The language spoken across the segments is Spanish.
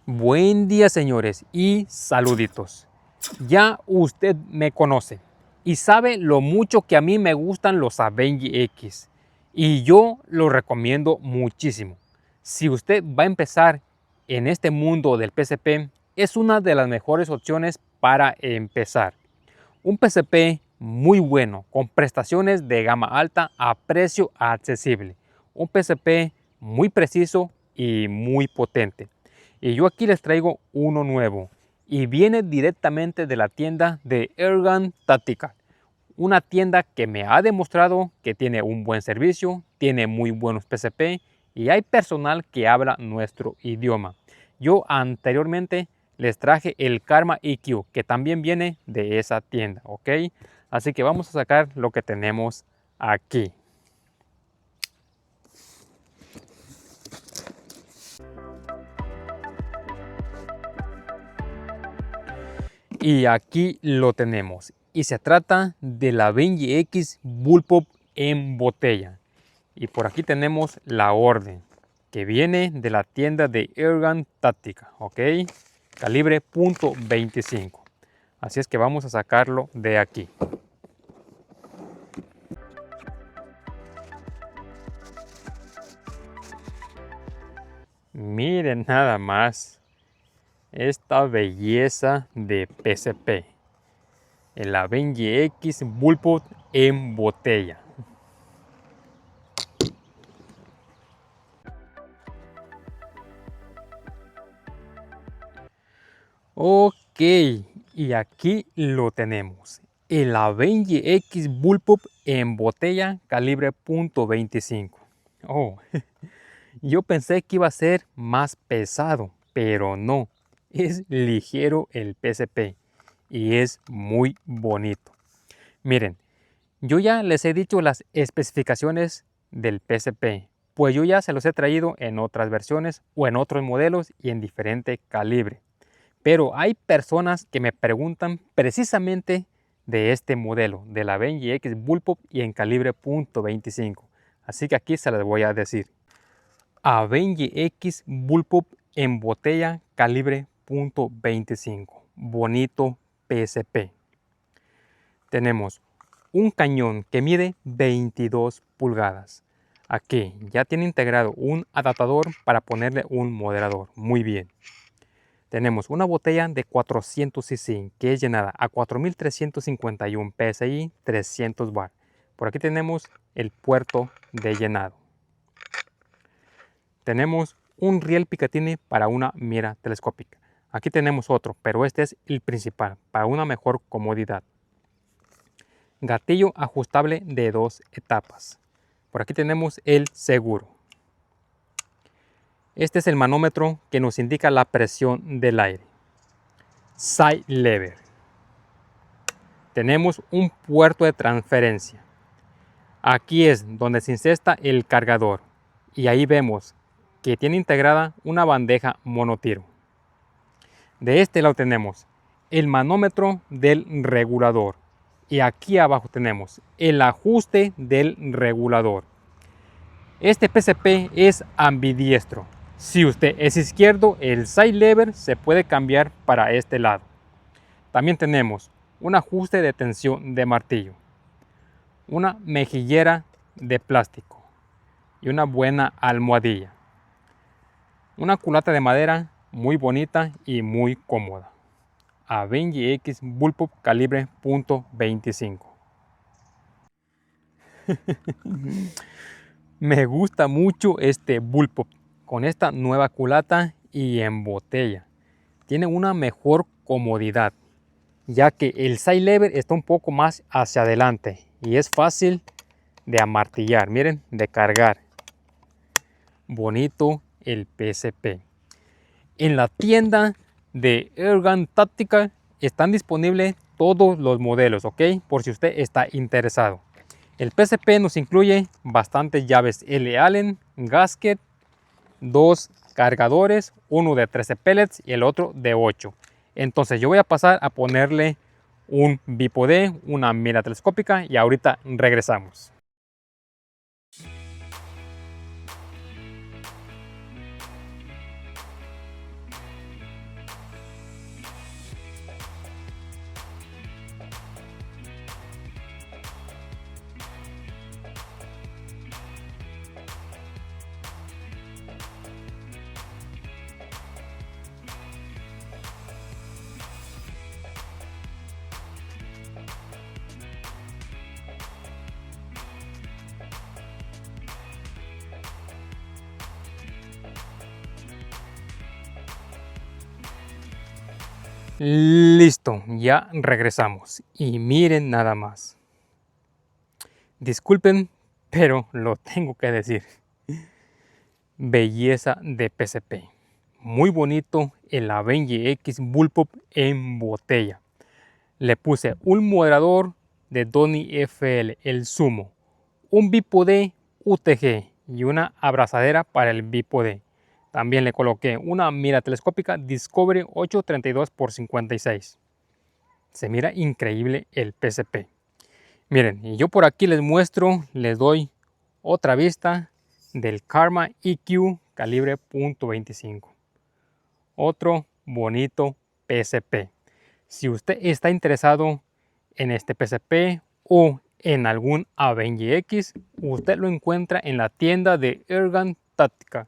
Buen día, señores, y saluditos. Ya usted me conoce y sabe lo mucho que a mí me gustan los Avengy X y yo lo recomiendo muchísimo. Si usted va a empezar en este mundo del PSP, es una de las mejores opciones para empezar. Un PSP muy bueno, con prestaciones de gama alta a precio accesible. Un PSP muy preciso y muy potente. Y yo aquí les traigo uno nuevo y viene directamente de la tienda de Ergan Tactical. Una tienda que me ha demostrado que tiene un buen servicio, tiene muy buenos PSP y hay personal que habla nuestro idioma. Yo anteriormente les traje el Karma EQ, que también viene de esa tienda, ¿ok? Así que vamos a sacar lo que tenemos aquí. Y aquí lo tenemos. Y se trata de la Avengy X Bullpup en botella. Y por aquí tenemos la orden, que viene de la tienda de Ergan Tactica, ¿ok? Calibre .25. Así es que vamos a sacarlo de aquí. Miren nada más esta belleza de PSP. El Avengy X Bullpup en botella. Ok, y aquí lo tenemos. El Avengy X Bullpup en botella calibre .25. Oh, yo pensé que iba a ser más pesado, pero no. Es ligero el PSP y es muy bonito. Miren, yo ya les he dicho las especificaciones del PSP, pues yo ya se los he traído en otras versiones o en otros modelos y en diferente calibre. Pero hay personas que me preguntan precisamente de este modelo, de la Avengy X Bullpup y en calibre .25. Así que aquí se las voy a decir. Avengy X Bullpup en botella calibre .25. Bonito PSP. Tenemos un cañón que mide 22 pulgadas. Aquí ya tiene integrado un adaptador para ponerle un moderador. Muy bien. Tenemos una botella de 400 cc que es llenada a 4351 psi, 300 bar. Por aquí tenemos el puerto de llenado. Tenemos un riel Picatinny para una mira telescópica. Aquí tenemos otro, pero este es el principal para una mejor comodidad. Gatillo ajustable de 2 etapas. Por aquí tenemos el seguro. Este es el manómetro que nos indica la presión del aire. Side lever. Tenemos un puerto de transferencia. Aquí es donde se inserta el cargador y ahí vemos que tiene integrada una bandeja monotiro. De este lado tenemos el manómetro del regulador y aquí abajo tenemos el ajuste del regulador. Este PSP es ambidiestro. Si usted es izquierdo, el side lever se puede cambiar para este lado. También tenemos un ajuste de tensión de martillo, una mejillera de plástico y una buena almohadilla. Una culata de madera muy bonita y muy cómoda. Avengy X Bullpup calibre .25. Me gusta mucho este Bullpup con esta nueva culata y en botella. Tiene una mejor comodidad, ya que el side lever está un poco más hacia adelante y es fácil de amartillar, miren, de cargar. Bonito el PSP. En la tienda de Ergan Tactical están disponibles todos los modelos, ¿ok? Por si usted está interesado. El PSP nos incluye bastantes llaves L Allen, gasket, dos cargadores, uno de 13 pellets y el otro de 8. Entonces yo voy a pasar a ponerle un bípode, una mira telescópica y ahorita regresamos. Listo, ya regresamos. Y miren nada más. Disculpen, pero lo tengo que decir. Belleza de PCP. Muy bonito el Avenger X Bullpup en botella. Le puse un moderador de Donny FL, el Sumo, un bípode UTG y una abrazadera para el bípode. También le coloqué una mira telescópica Discovery 832 x 56. Se mira increíble el PCP. Miren, y yo por aquí les muestro, les doy otra vista del Karma EQ calibre .25. Otro bonito PCP. Si usted está interesado en este PCP o en algún Avenger X, usted lo encuentra en la tienda de Airgun Táctica.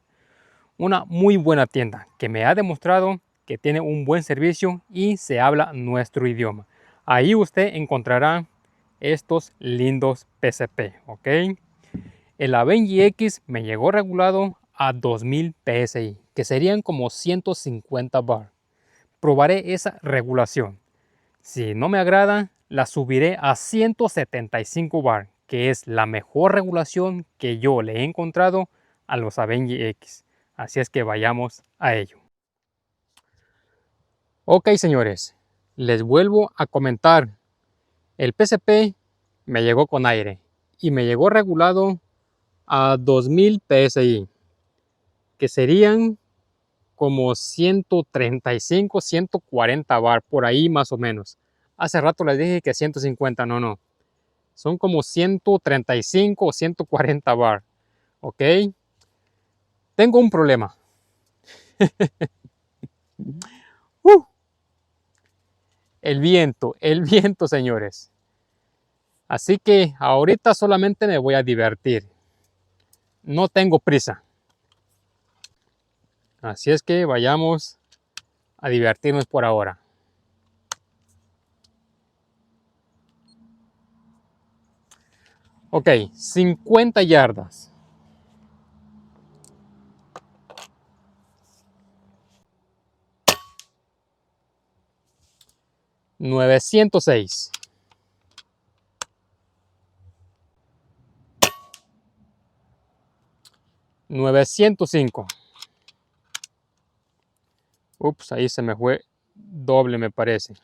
Una muy buena tienda que me ha demostrado que tiene un buen servicio y se habla nuestro idioma. Ahí usted encontrará estos lindos PCP, ¿ok? El Avenger X me llegó regulado a 2000 PSI, que serían como 150 bar. Probaré esa regulación. Si no me agrada, la subiré a 175 bar, que es la mejor regulación que yo le he encontrado a los Avenger X. Así es que vayamos a ello. Ok, señores, les vuelvo a comentar. El PCP me llegó con aire y me llegó regulado a 2000 PSI, que serían como 135, 140 bar, por ahí más o menos. Hace rato les dije que 150, no. Son como 135 o 140 bar, ¿ok? Tengo un problema. ¡Uh! El viento, señores. Así que ahorita solamente me voy a divertir. No tengo prisa. Así es que vayamos a divertirnos por ahora. Ok, 50 yardas. 906. 905. Ups, ahí se me fue doble, me parece.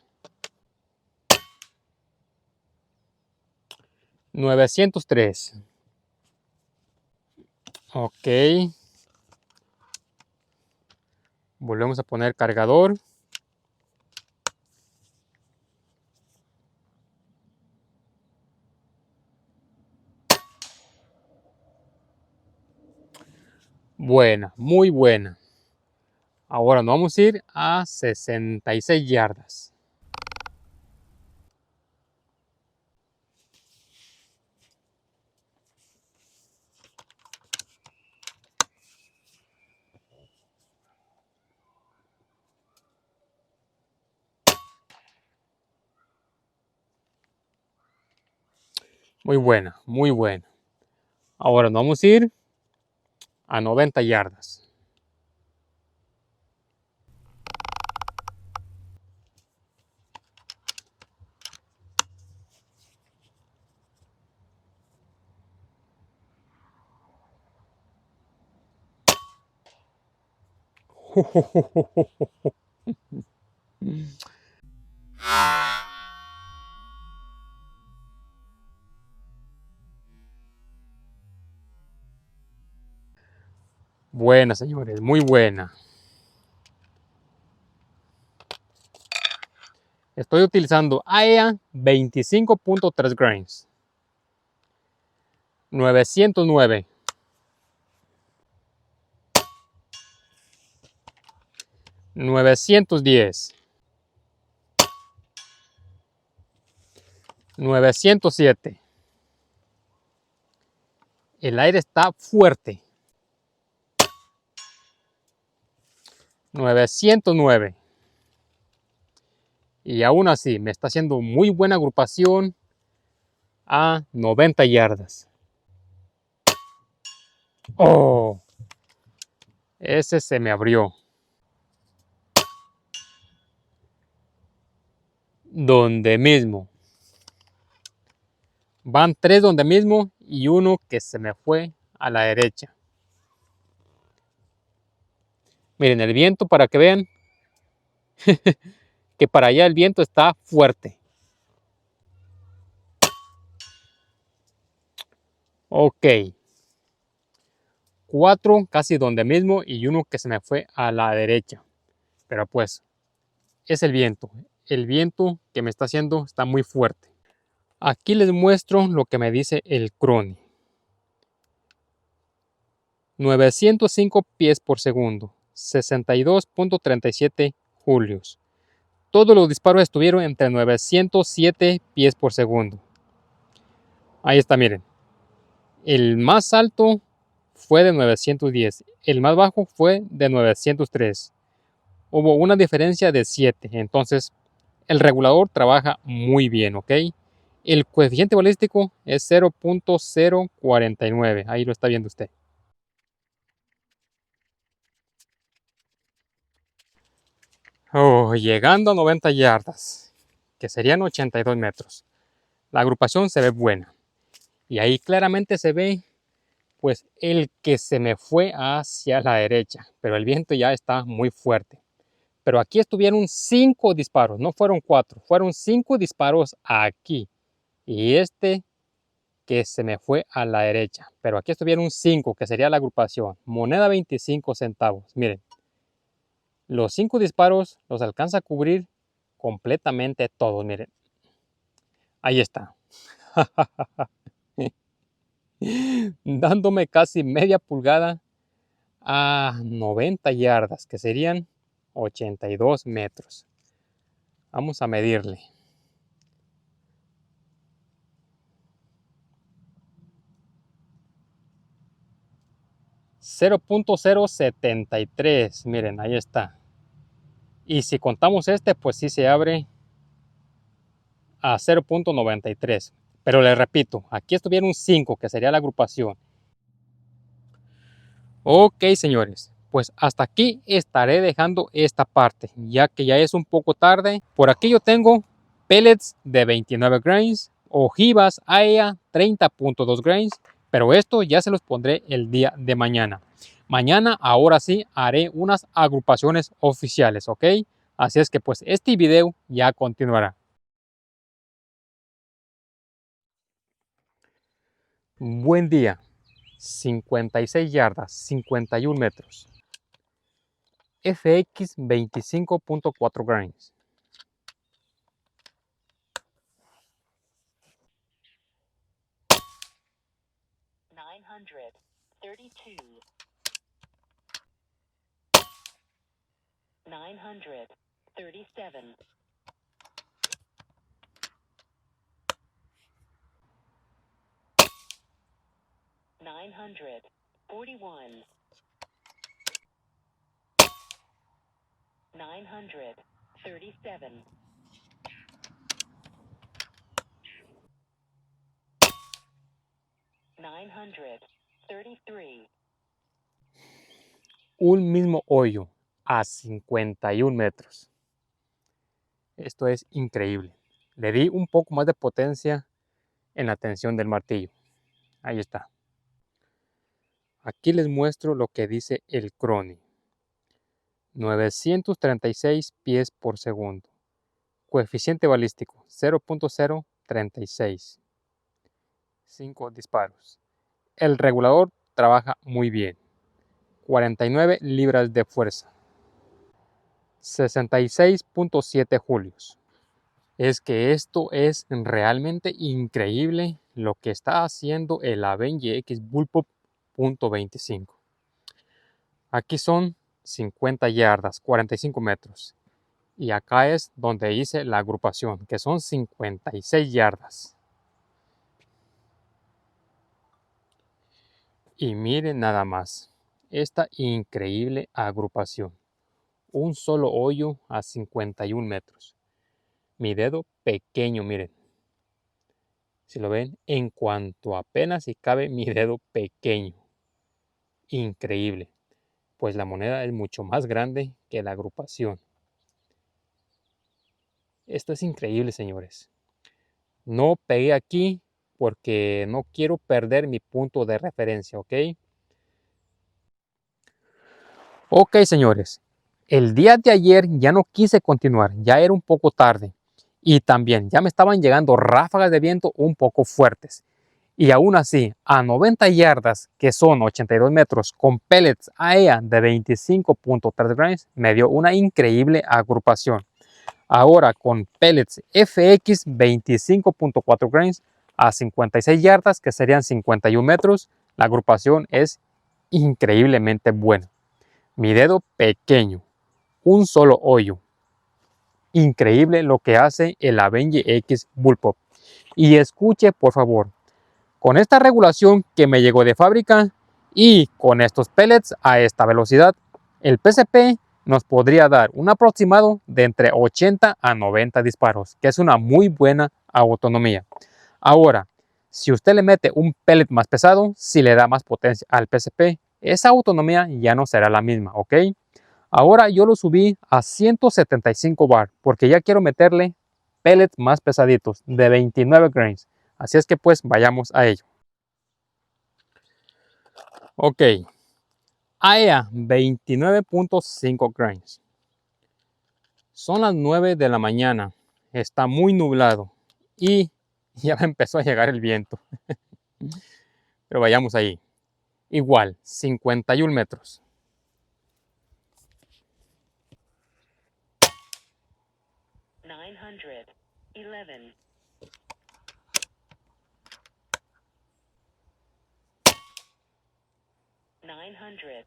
903. Ok. Volvemos a poner cargador. Buena, muy buena. Ahora nos vamos a ir a 66 yardas. Muy buena, muy buena. Ahora nos vamos a ir a 90 yardas. Buena, señores, muy buena. Estoy utilizando AEA 25.3 grains. 909. 910. 907. El aire está fuerte. 909. Y aún así me está haciendo muy buena agrupación a 90 yardas. Oh, ese se me abrió. donde mismo. Van 3 donde mismo y uno que se me fue a la derecha. Miren el viento para que vean que para allá el viento está fuerte. Ok. 4 casi donde mismo y uno que se me fue a la derecha. Pero pues es el viento. El viento que me está haciendo está muy fuerte. Aquí les muestro lo que me dice el Crony. 905 pies por segundo, 62.37 julios. Todos los disparos estuvieron entre 907 pies por segundo. Ahí está, miren. El más alto fue de 910. El más bajo fue de 903. Hubo una diferencia de 7. Entonces, el regulador trabaja muy bien, ¿ok? El coeficiente balístico es 0.049. Ahí lo está viendo usted. Oh, llegando a 90 yardas, que serían 82 metros. La agrupación se ve buena. Y ahí claramente se ve, pues, el que se me fue hacia la derecha. Pero el viento ya está muy fuerte. Pero aquí estuvieron 5 disparos, no fueron 4. Fueron 5 disparos aquí. Y este que se me fue a la derecha. Pero aquí estuvieron 5, que sería la agrupación. Moneda 25 centavos. Miren, los 5 disparos los alcanza a cubrir completamente todos. Miren, ahí está. Dándome casi media pulgada a 90 yardas, que serían 82 metros. Vamos a medirle. 0.073, miren, ahí está. Y si contamos este, pues sí se abre a 0.93. Pero les repito, aquí estuvieron 5, que sería la agrupación. Ok, señores, pues hasta aquí estaré dejando esta parte, ya que ya es un poco tarde. Por aquí yo tengo pellets de 29 grains, ojivas AEA 30.2 grains, pero esto ya se los pondré el día de mañana. Mañana, ahora sí, haré unas agrupaciones oficiales, ¿ok? Así es que pues este video ya continuará. Buen día. 56 yardas, 51 metros. FX 25.4 grains. 932. 937. 941. 937. 933. Un mismo hoyo a 51 metros. Esto es increíble. Le di un poco más de potencia en la tensión del martillo. Ahí está. Aquí les muestro lo que dice el Crony. 936 pies por segundo. Coeficiente balístico 0.036. 5 disparos. El regulador trabaja muy bien. 49 libras de fuerza. 66.7 julios. Es que esto es realmente increíble lo que está haciendo el Avengy X Bullpup .25. Aquí son 50 yardas, 45 metros. Y acá es donde hice la agrupación, que son 56 yardas. Y miren nada más, esta increíble agrupación. Un solo hoyo a 51 metros. Mi dedo pequeño, miren. Si lo ven, en cuanto apenas si cabe mi dedo pequeño. Increíble. Pues la moneda es mucho más grande que la agrupación. Esto es increíble, señores. No pegué aquí porque no quiero perder mi punto de referencia, ¿ok? Ok, señores. El día de ayer ya no quise continuar, ya era un poco tarde. Y también ya me estaban llegando ráfagas de viento un poco fuertes. Y aún así, a 90 yardas, que son 82 metros, con pellets AEA de 25.3 grains, me dio una increíble agrupación. Ahora con pellets FX 25.4 grains a 56 yardas, que serían 51 metros, la agrupación es increíblemente buena. Mi dedo pequeño, un solo hoyo. Increíble lo que hace el Avengy X Bullpup. Y escuche por favor, con esta regulación que me llegó de fábrica y con estos pellets a esta velocidad, el PCP nos podría dar un aproximado de entre 80 a 90 disparos, que es una muy buena autonomía. Ahora, si usted le mete un pellet más pesado, si le da más potencia al PCP, esa autonomía ya no será la misma, ¿ok? Ahora yo lo subí a 175 bar porque ya quiero meterle pellets más pesaditos de 29 grains. Así es que pues vayamos a ello. Ok, AEA 29.5 grains. Son las 9 de la mañana. Está muy nublado y ya me empezó a llegar el viento. Pero vayamos ahí. Igual, 51 metros. 911.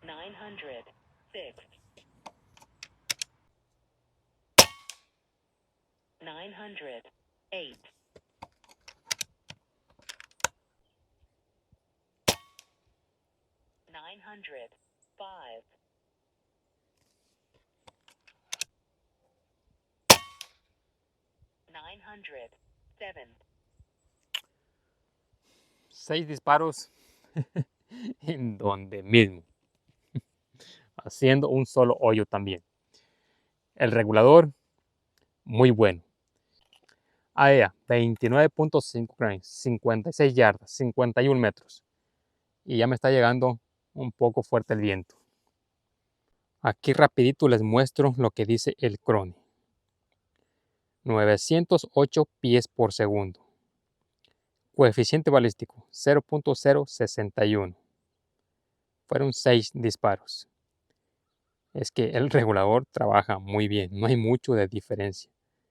910. 906. 908. 905. 907. 6 disparos en donde mismo, haciendo un solo hoyo también. El regulador, muy bueno. AEA, 29.5 grains, 56 yardas, 51 metros. Y ya me está llegando un poco fuerte el viento. Aquí rapidito les muestro lo que dice el Crony. 908 pies por segundo. Coeficiente balístico 0.061. Fueron 6 disparos. Es que el regulador trabaja muy bien, no hay mucho de diferencia.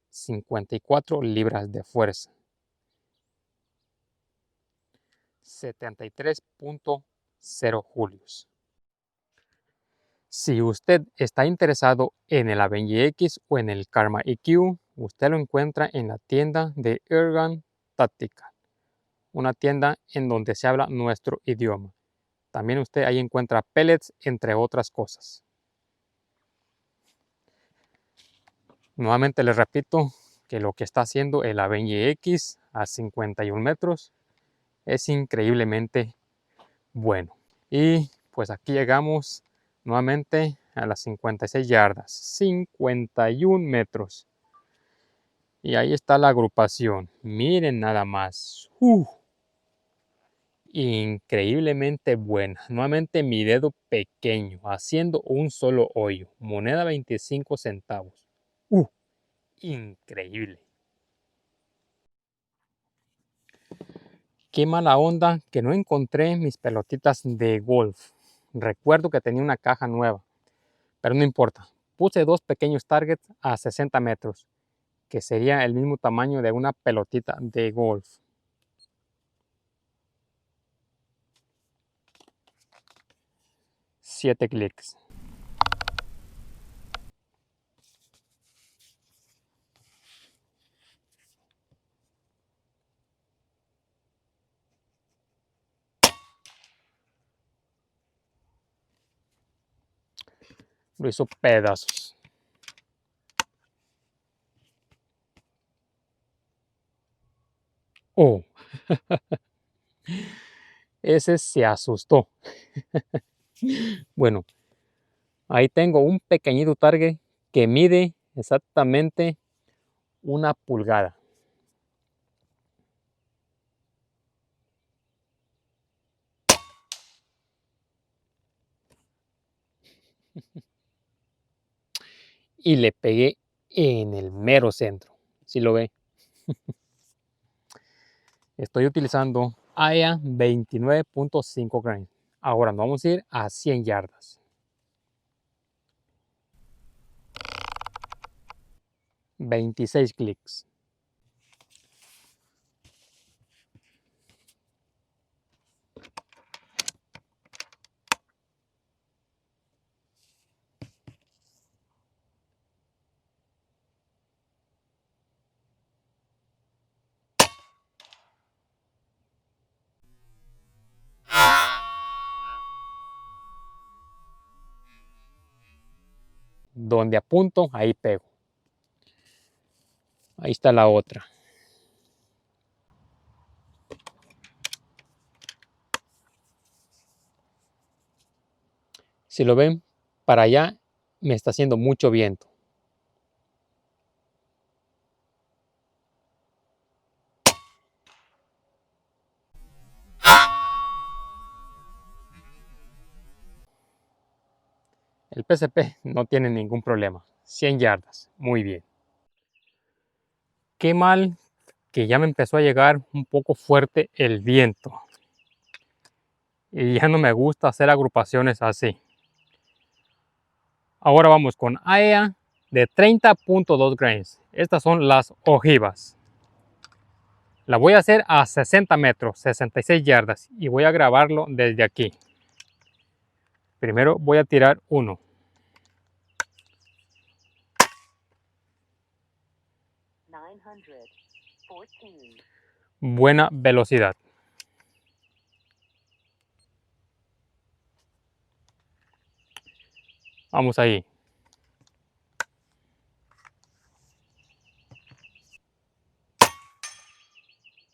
54 libras de fuerza. 73.0 julios. Si usted está interesado en el Avengy X o en el Karma EQ, usted lo encuentra en la tienda de Airgun Tactical, una tienda en donde se habla nuestro idioma. También usted ahí encuentra pellets, entre otras cosas. Nuevamente les repito que lo que está haciendo el Avengy X a 51 metros es increíblemente bueno. Y pues aquí llegamos nuevamente a las 56 yardas, 51 metros. Y ahí está la agrupación. Miren nada más. Increíblemente buena. Nuevamente mi dedo pequeño, haciendo un solo hoyo. Moneda 25 centavos. Increíble. Qué mala onda que no encontré mis pelotitas de golf. Recuerdo que tenía una caja nueva, pero no importa. Puse dos pequeños targets a 60 metros, que sería el mismo tamaño de una pelotita de golf. 7 clics. Lo hizo pedazos. Oh, ese se asustó. Bueno, ahí tengo un pequeñito target que mide exactamente 1 pulgada. Y le pegué en el mero centro. Si lo ve. Estoy utilizando AEA 29.5 grains. Ahora nos vamos a ir a 100 yardas. 26 clics. Donde apunto, ahí pego. Ahí está la otra. Si lo ven, para allá me está haciendo mucho viento. El PCP no tiene ningún problema. 100 yardas. Muy bien. Qué mal que ya me empezó a llegar un poco fuerte el viento. Y ya no me gusta hacer agrupaciones así. Ahora vamos con AEA de 30.2 grains. Estas son las ojivas. La voy a hacer a 60 metros, 66 yardas. Y voy a grabarlo desde aquí. Primero voy a tirar uno. Buena velocidad. Vamos ahí.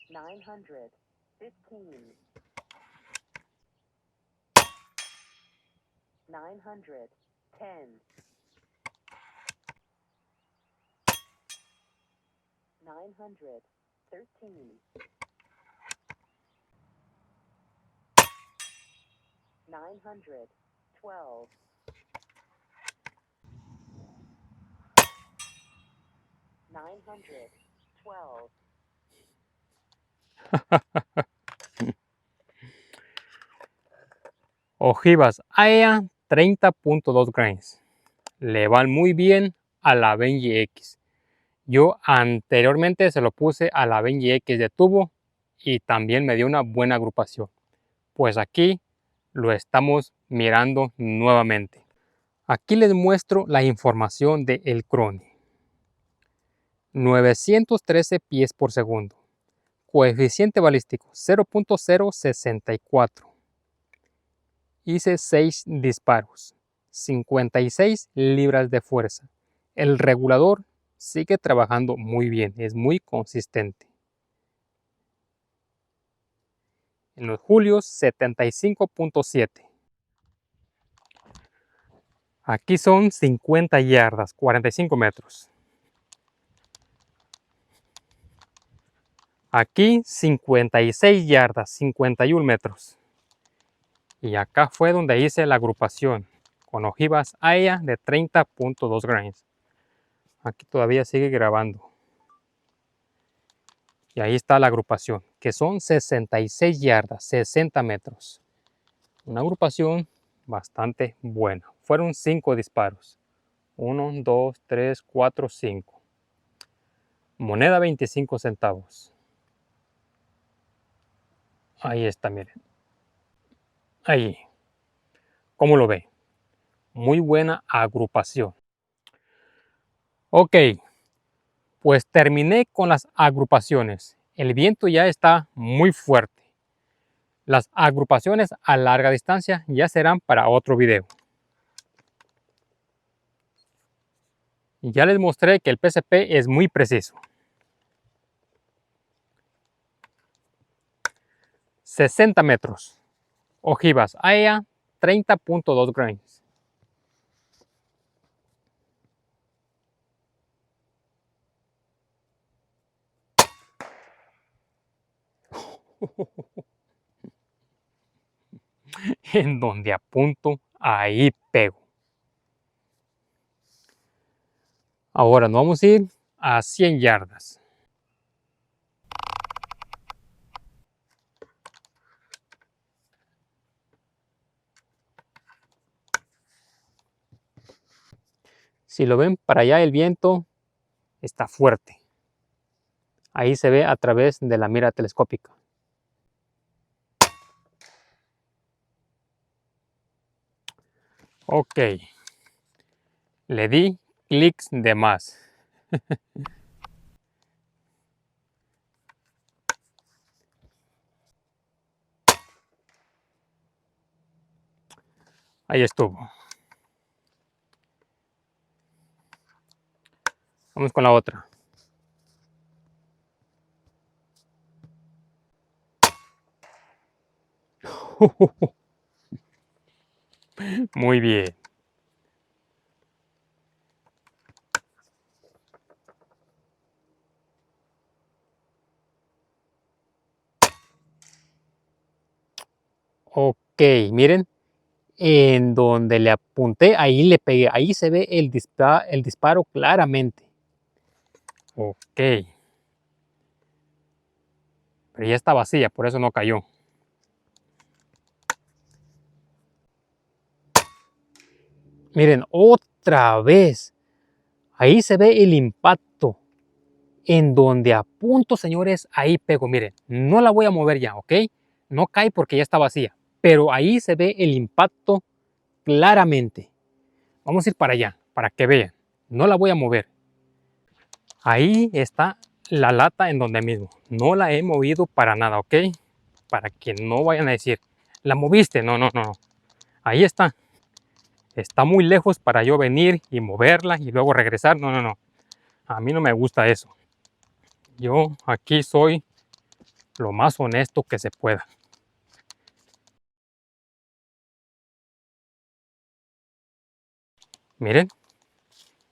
Nine hundred 910 913 912 912 Ojivas AEA 30.2 grains. Le van muy bien a la Benji X. Yo anteriormente se lo puse a la Benji X de tubo y también me dio una buena agrupación. Pues aquí lo estamos mirando nuevamente. Aquí les muestro la información de el Crony. 913 pies por segundo. Coeficiente balístico 0.064. Hice 6 disparos. 56 libras de fuerza. El regulador sigue trabajando muy bien, es muy consistente. En los julios 75.7. Aquí son 50 yardas, 45 metros. Aquí 56 yardas, 51 metros. Y acá fue donde hice la agrupación con ojivas AEA de 30.2 grains. Aquí todavía sigue grabando. Y ahí está la agrupación, que son 66 yardas, 60 metros. Una agrupación bastante buena. Fueron 5 disparos. 1, 2, 3, 4, 5. Moneda 25 centavos. Ahí está, miren. Ahí. ¿Cómo lo ve? Muy buena agrupación. Ok, pues terminé con las agrupaciones. El viento ya está muy fuerte. Las agrupaciones a larga distancia ya serán para otro video. Ya les mostré que el PCP es muy preciso. 60 metros. Ojivas AEA 30.2 grains. En donde apunto, ahí pego. Ahora nos vamos a ir a 100 yardas. Si lo ven, para allá el viento está fuerte. Ahí se ve a través de la mira telescópica. Ok. Le di clics de más. Ahí estuvo. Vamos con la otra. Muy bien. Ok, miren. En donde le apunté, ahí le pegué. Ahí se ve el disparo claramente. Ok. Pero ya está vacía, por eso no cayó. Miren, otra vez. Ahí se ve el impacto. En donde apunto, señores, ahí pego. Miren, no la voy a mover ya, ¿ok? No cae porque ya está vacía. Pero ahí se ve el impacto claramente. Vamos a ir para allá, para que vean. No la voy a mover. Ahí está la lata en donde mismo. No la he movido para nada, ¿ok? Para que no vayan a decir, ¿la moviste? No, no, no. Ahí está. Está muy lejos para yo venir y moverla y luego regresar. No, no, no. A mí no me gusta eso. Yo aquí soy lo más honesto que se pueda. Miren,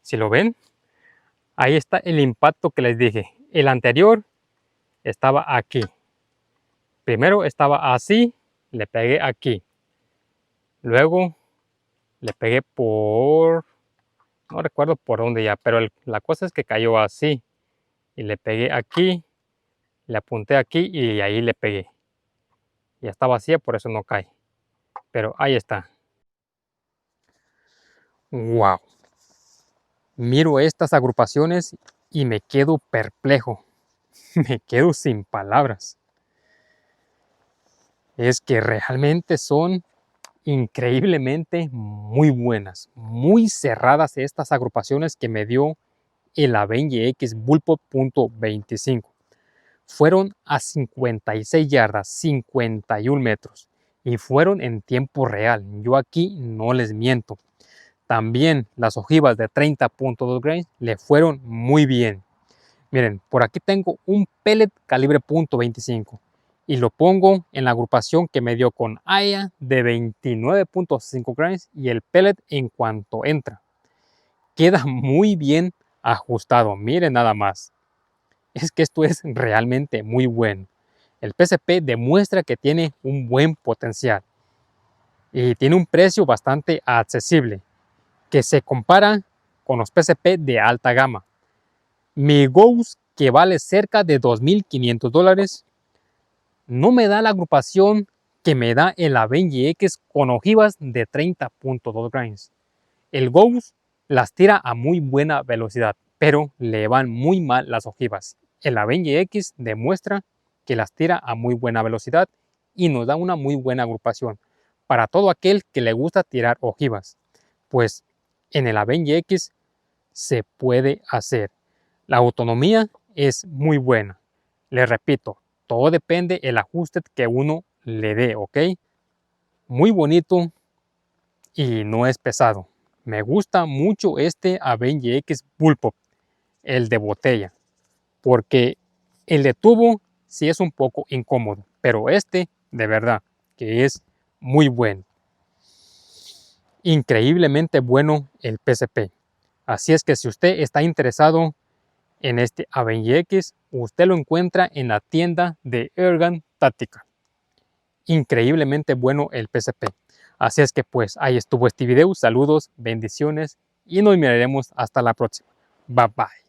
si lo ven, ahí está el impacto que les dije. El anterior estaba aquí. Primero estaba así, le pegué aquí. Luego le pegué por, no recuerdo por dónde ya, pero la cosa es que cayó así. Y le pegué aquí, le apunté aquí y ahí le pegué. Ya está vacía, por eso no cae. Pero ahí está. Wow. Miro estas agrupaciones y me quedo perplejo. Me quedo sin palabras. Es que realmente son increíblemente muy buenas, muy cerradas estas agrupaciones que me dio el Avengy X Bullpup .25. Fueron a 56 yardas, 51 metros y fueron en tiempo real. Yo aquí no les miento. También las ojivas de 30.2 grains le fueron muy bien. Miren, por aquí tengo un pellet calibre .25 y lo pongo en la agrupación que me dio con Aya de 29.5 grains y el pellet en cuanto entra. Queda muy bien ajustado, miren nada más. Es que esto es realmente muy bueno. El PCP demuestra que tiene un buen potencial y tiene un precio bastante accesible que se compara con los PCP de alta gama. Mi Ghost, que vale cerca de $2,500, no me da la agrupación que me da el Avengy X con ojivas de 30.2 grains. El Ghost las tira a muy buena velocidad, pero le van muy mal las ojivas. El Avengy X demuestra que las tira a muy buena velocidad y nos da una muy buena agrupación para todo aquel que le gusta tirar ojivas. Pues en el Avengy X se puede hacer. La autonomía es muy buena. Les repito, todo depende del ajuste que uno le dé, ¿ok? Muy bonito y no es pesado. Me gusta mucho este Avengy X Bullpup, el de botella, porque el de tubo sí es un poco incómodo, pero este de verdad que es muy bueno. increíblemente bueno el PSP. Así es que si usted está interesado en este Avenger X, usted lo encuentra en la tienda de Airgun Tactical. Increíblemente bueno el PSP. Así es que pues ahí estuvo este video. Saludos, bendiciones y nos miraremos hasta la próxima. Bye bye.